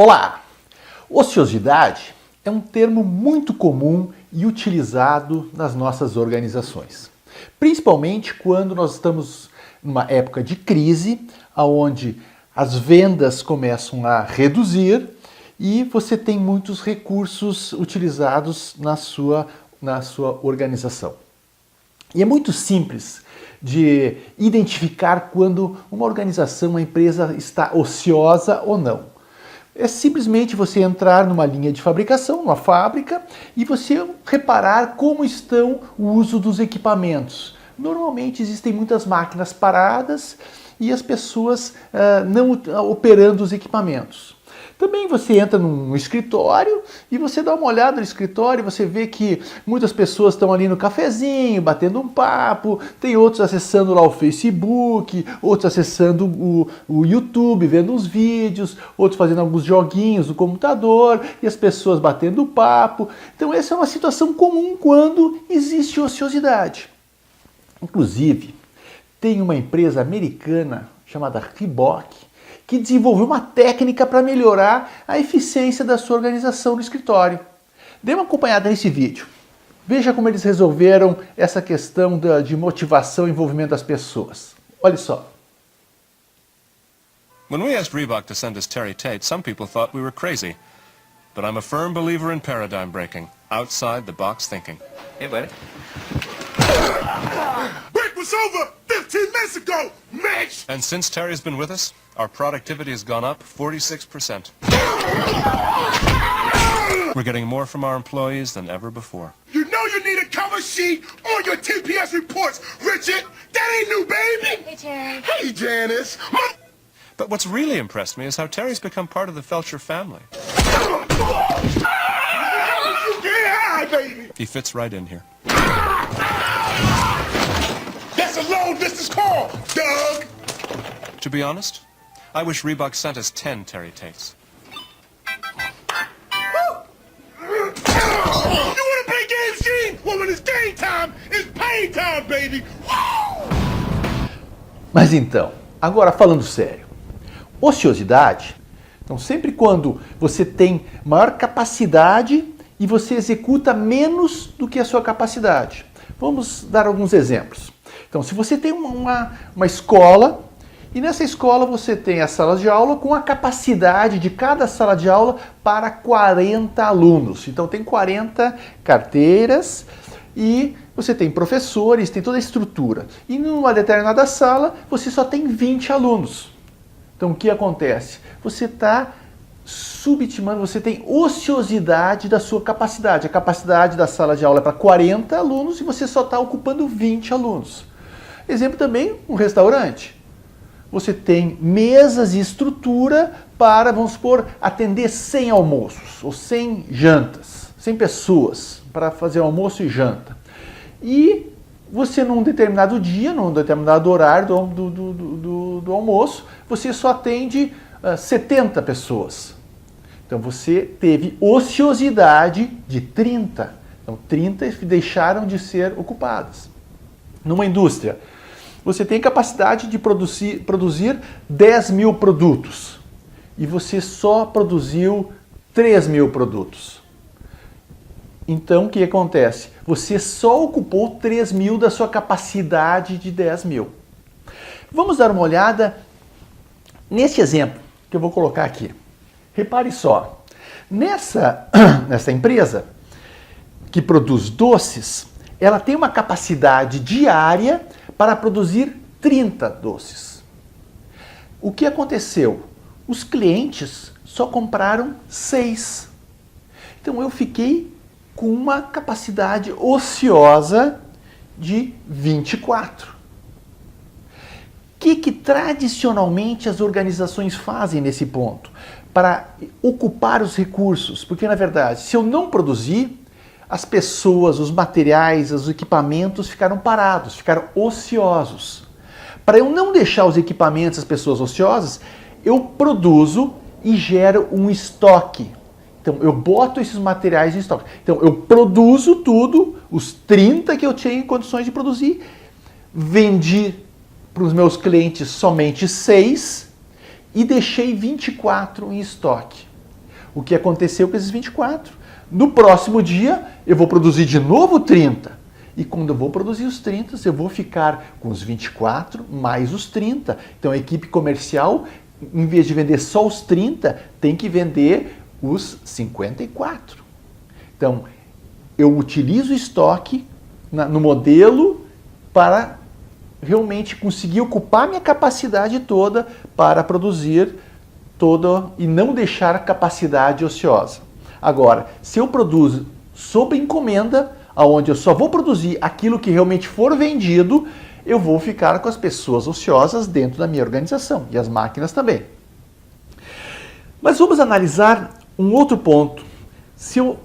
Olá! Ociosidade é um termo muito comum e utilizado nas nossas organizações. Principalmente quando nós estamos numa época de crise, onde as vendas começam a reduzir e você tem muitos recursos utilizados na sua organização. E é muito simples de identificar quando uma organização, uma empresa está ociosa ou não. É simplesmente você entrar numa linha de fabricação, numa fábrica, e você reparar como estão o uso dos equipamentos. Normalmente existem muitas máquinas paradas e as pessoas não operando os equipamentos. Também você entra num escritório e você dá uma olhada no escritório e você vê que muitas pessoas estão ali no cafezinho, batendo um papo, tem outros acessando lá o Facebook, outros acessando o YouTube, vendo uns vídeos, outros fazendo alguns joguinhos no computador e as pessoas batendo papo. Então essa é uma situação comum quando existe ociosidade. Inclusive, tem uma empresa americana chamada Reebok que desenvolveu uma técnica para melhorar a eficiência da sua organização no escritório. Dê uma acompanhada nesse vídeo. Veja como eles resolveram essa questão de motivação e envolvimento das pessoas. Olha só. When we asked Reebok to send us Terry Tate, some people thought we were crazy. But I'm a firm believer in paradigm breaking, outside the box thinking. Hey, buddy. Break was over 15 minutes ago, Mitch! And since Terry's been with us, our productivity has gone up 46%. We're getting more from our employees than ever before. You know you need a cover sheet on your TPS reports, Richard! That ain't new, baby! Hey, Terry. Hey, Janice! But what's really impressed me is how Terry's become part of the Felcher family. Yeah, baby! He fits right in here. That's a long distance call, Doug! To be honest, I wish Reebok sent us 10 Terry Tates. You wanna play games, Gene? Well, when it's game time, it's pain time, baby! Mas então, agora falando sério, ociosidade, então sempre quando você tem maior capacidade e você executa menos do que a sua capacidade. Vamos dar alguns exemplos. Então, se você tem uma escola, e nessa escola você tem as salas de aula com a capacidade de cada sala de aula para 40 alunos. Então tem 40 carteiras e você tem professores, tem toda a estrutura. E numa determinada sala você só tem 20 alunos. Então o que acontece? Você está subestimando, você tem ociosidade da sua capacidade. A capacidade da sala de aula é para 40 alunos e você só está ocupando 20 alunos. Exemplo também, um restaurante. Você tem mesas e estrutura para, vamos supor, atender 100 almoços ou 100 jantas, 100 pessoas para fazer almoço e janta. E você num determinado dia, num determinado horário do almoço, você só atende 70 pessoas. Então você teve ociosidade de 30. Então 30 deixaram de ser ocupadas. Numa indústria, você tem capacidade de produzir 10 mil produtos e você só produziu 3 mil produtos. Então, o que acontece? Você só ocupou 3 mil da sua capacidade de 10 mil. Vamos dar uma olhada nesse exemplo que eu vou colocar aqui. Repare só, nessa empresa que produz doces, ela tem uma capacidade diária para produzir 30 doces. O que aconteceu? Os clientes só compraram 6. Então eu fiquei com uma capacidade ociosa de 24. O que tradicionalmente as organizações fazem nesse ponto? Para ocupar os recursos. Porque, na verdade, se eu não produzir, as pessoas, os materiais, os equipamentos ficaram parados, ficaram ociosos. Para eu não deixar os equipamentos, as pessoas ociosas, eu produzo e gero um estoque. Então eu boto esses materiais em estoque. Então eu produzo tudo, os 30 que eu tinha em condições de produzir, vendi para os meus clientes somente 6 e deixei 24 em estoque. o que aconteceu com esses 24. No próximo dia, eu vou produzir de novo 30. E quando eu vou produzir os 30, eu vou ficar com os 24 mais os 30. Então a equipe comercial, em vez de vender só os 30, tem que vender os 54. Então, eu utilizo o estoque no modelo para realmente conseguir ocupar minha capacidade toda para produzir toda e não deixar capacidade ociosa. Agora, se eu produzo sob encomenda, onde eu só vou produzir aquilo que realmente for vendido, eu vou ficar com as pessoas ociosas dentro da minha organização e as máquinas também. Mas vamos analisar um outro ponto. Se eu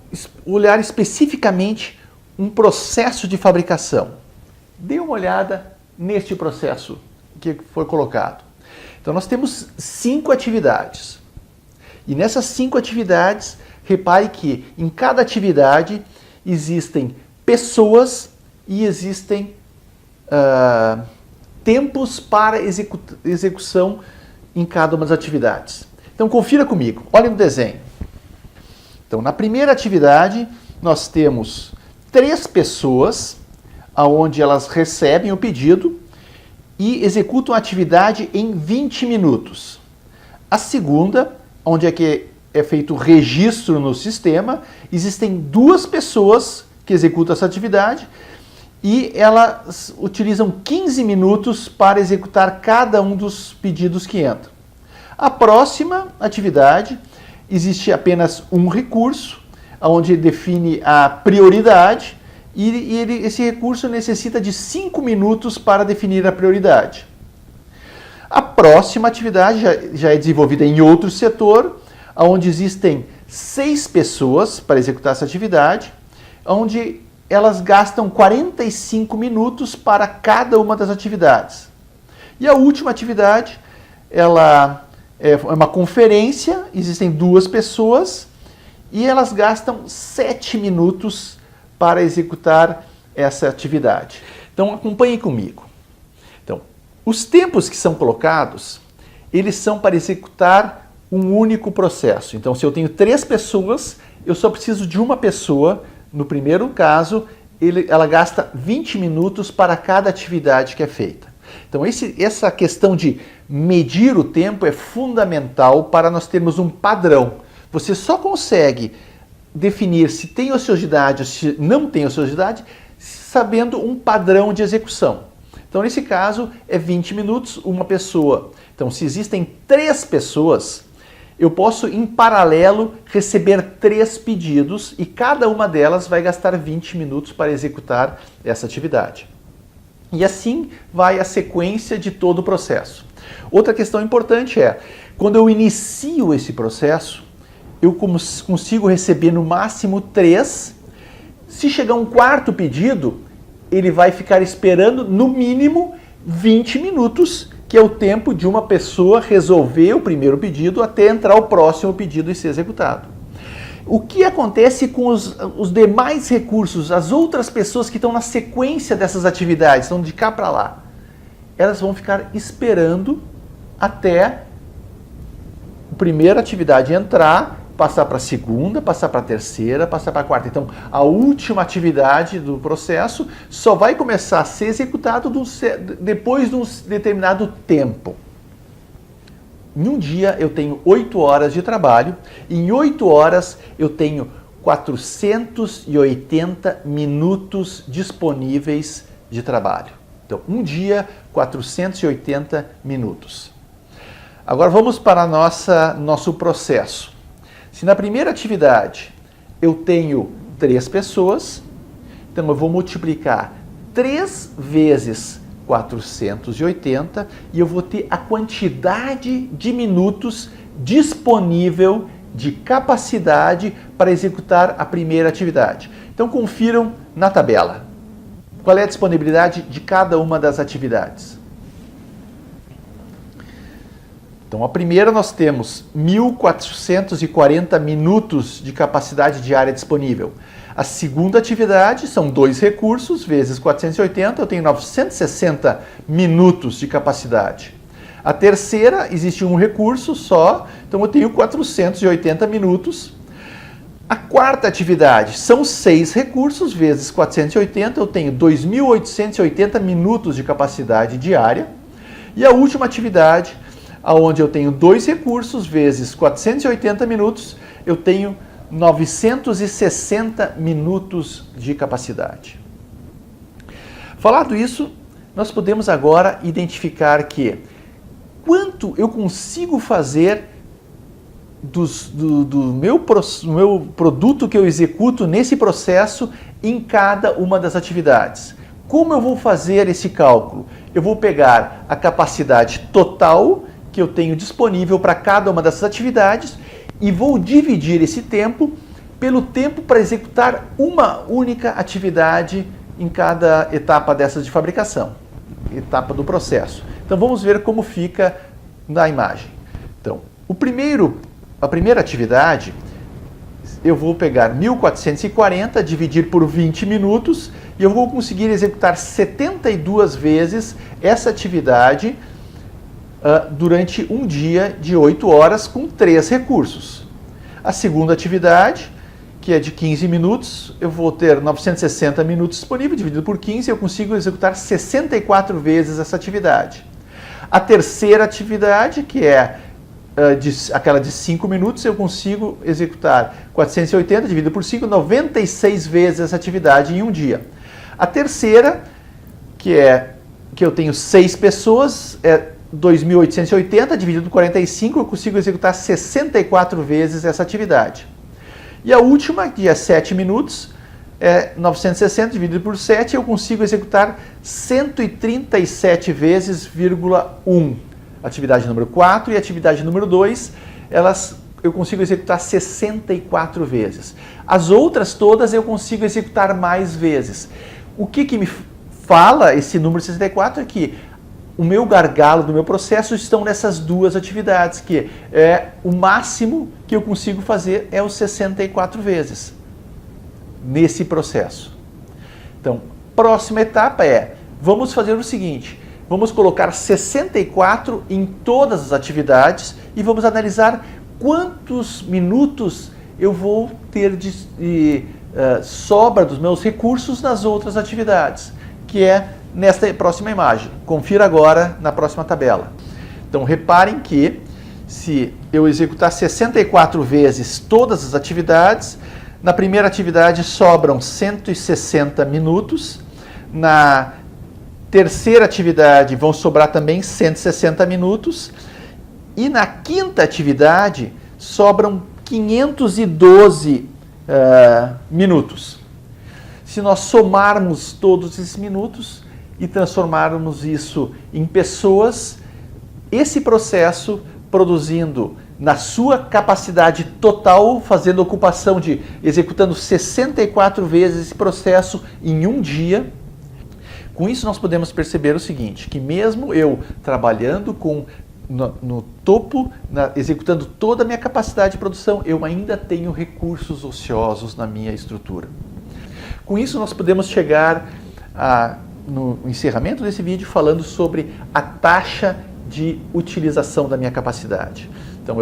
olhar especificamente um processo de fabricação, dê uma olhada neste processo que foi colocado. Então nós temos 5 atividades. E nessas 5 atividades, repare que em cada atividade existem pessoas e existem tempos para execução em cada uma das atividades. Então confira comigo, olhem no desenho. Então na primeira atividade nós temos 3 pessoas, onde elas recebem o pedido e executam a atividade em 20 minutos. A segunda, onde é feito o registro no sistema, existem 2 pessoas que executam essa atividade e elas utilizam 15 minutos para executar cada um dos pedidos que entram. A próxima atividade, existe apenas um recurso, onde define a prioridade e esse recurso necessita de 5 minutos para definir a prioridade. A próxima atividade já é desenvolvida em outro setor, onde existem 6 pessoas para executar essa atividade, onde elas gastam 45 minutos para cada uma das atividades. E a última atividade, ela é uma conferência, existem 2 pessoas e elas gastam 7 minutos para executar essa atividade. Então acompanhem comigo. Então, os tempos que são colocados, eles são para executar um único processo. Então, se eu tenho 3 pessoas, eu só preciso de uma pessoa. No primeiro caso, ela gasta 20 minutos para cada atividade que é feita. Então, essa questão de medir o tempo é fundamental para nós termos um padrão. Você só consegue definir se tem ociosidade ou se não tem ociosidade sabendo um padrão de execução. Então, nesse caso, é 20 minutos, uma pessoa. Então, se existem 3 pessoas, eu posso, em paralelo, receber 3 pedidos e cada uma delas vai gastar 20 minutos para executar essa atividade. E assim vai a sequência de todo o processo. Outra questão importante é, quando eu inicio esse processo, eu consigo receber no máximo 3. Se chegar um 4º pedido, ele vai ficar esperando no mínimo 20 minutos, que é o tempo de uma pessoa resolver o primeiro pedido até entrar o próximo pedido e ser executado. O que acontece com os demais recursos, as outras pessoas que estão na sequência dessas atividades, estão de cá para lá? Elas vão ficar esperando até a primeira atividade entrar, passar para a segunda, passar para a terceira, passar para a quarta. Então, a última atividade do processo só vai começar a ser executado depois de um determinado tempo. Em um dia eu tenho 8 horas de trabalho e em 8 horas eu tenho 480 minutos disponíveis de trabalho. Então, um dia, 480 minutos. Agora vamos para nosso processo. Se na primeira atividade eu tenho 3 pessoas, então eu vou multiplicar 3 vezes 480 e eu vou ter a quantidade de minutos disponível de capacidade para executar a primeira atividade. Então confiram na tabela. Qual é a disponibilidade de cada uma das atividades? Então, a primeira nós temos 1.440 minutos de capacidade diária disponível. A segunda atividade são 2 recursos, vezes 480, eu tenho 960 minutos de capacidade. A terceira, existe um recurso só, então eu tenho 480 minutos. A quarta atividade são 6 recursos vezes 480, eu tenho 2.880 minutos de capacidade diária. E a última atividade, onde eu tenho 2 recursos vezes 480 minutos, eu tenho 960 minutos de capacidade. Falado isso, nós podemos agora identificar que quanto eu consigo fazer do meu produto que eu executo nesse processo em cada uma das atividades. Como eu vou fazer esse cálculo? Eu vou pegar a capacidade total que eu tenho disponível para cada uma dessas atividades e vou dividir esse tempo pelo tempo para executar uma única atividade em cada etapa dessas de fabricação, etapa do processo. Então vamos ver como fica na imagem. Então, a primeira atividade, eu vou pegar 1440, dividir por 20 minutos e eu vou conseguir executar 72 vezes essa atividade durante um dia de 8 horas com 3 recursos. A segunda atividade, que é de 15 minutos, eu vou ter 960 minutos disponíveis, dividido por 15, eu consigo executar 64 vezes essa atividade. A terceira atividade, que é aquela de 5 minutos, eu consigo executar 480 dividido por 5, 96 vezes essa atividade em um dia. A terceira, que eu tenho 6 pessoas, é 2.880 dividido por 45, eu consigo executar 64 vezes essa atividade. E a última, que é 7 minutos, é 960 dividido por 7, eu consigo executar 137 vezes, 1. Atividade número 4 e atividade número 2, eu consigo executar 64 vezes. As outras todas eu consigo executar mais vezes. O que me fala esse número 64 é que o meu gargalo do meu processo estão nessas duas atividades, que é o máximo que eu consigo fazer é os 64 vezes nesse processo. Então, próxima etapa vamos fazer o seguinte, vamos colocar 64 em todas as atividades e vamos analisar quantos minutos eu vou ter de sobra dos meus recursos nas outras atividades, que é nesta próxima imagem. Confira agora na próxima tabela. Então, reparem que se eu executar 64 vezes todas as atividades, na primeira atividade sobram 160 minutos, na terceira atividade vão sobrar também 160 minutos, e na quinta atividade sobram 512 minutos. Se nós somarmos todos esses minutos e transformarmos isso em pessoas, esse processo produzindo na sua capacidade total, fazendo ocupação executando 64 vezes esse processo em um dia. Com isso nós podemos perceber o seguinte, que mesmo eu trabalhando no topo, executando toda a minha capacidade de produção, eu ainda tenho recursos ociosos na minha estrutura. Com isso nós podemos chegar no encerramento desse vídeo falando sobre a taxa de utilização da minha capacidade. Então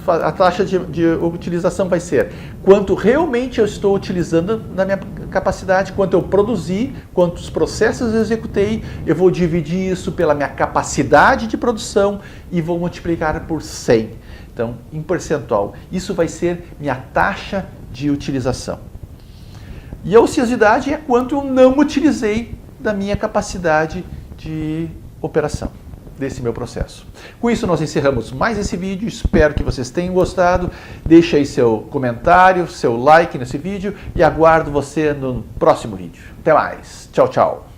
a taxa de utilização vai ser quanto realmente eu estou utilizando da minha capacidade, quanto eu produzi, quantos processos eu executei, eu vou dividir isso pela minha capacidade de produção e vou multiplicar por 100. Então, em percentual, isso vai ser minha taxa de utilização. E a ociosidade é quanto eu não utilizei da minha capacidade de operação, desse meu processo. Com isso nós encerramos mais esse vídeo, espero que vocês tenham gostado, deixe aí seu comentário, seu like nesse vídeo e aguardo você no próximo vídeo. Até mais, tchau, tchau!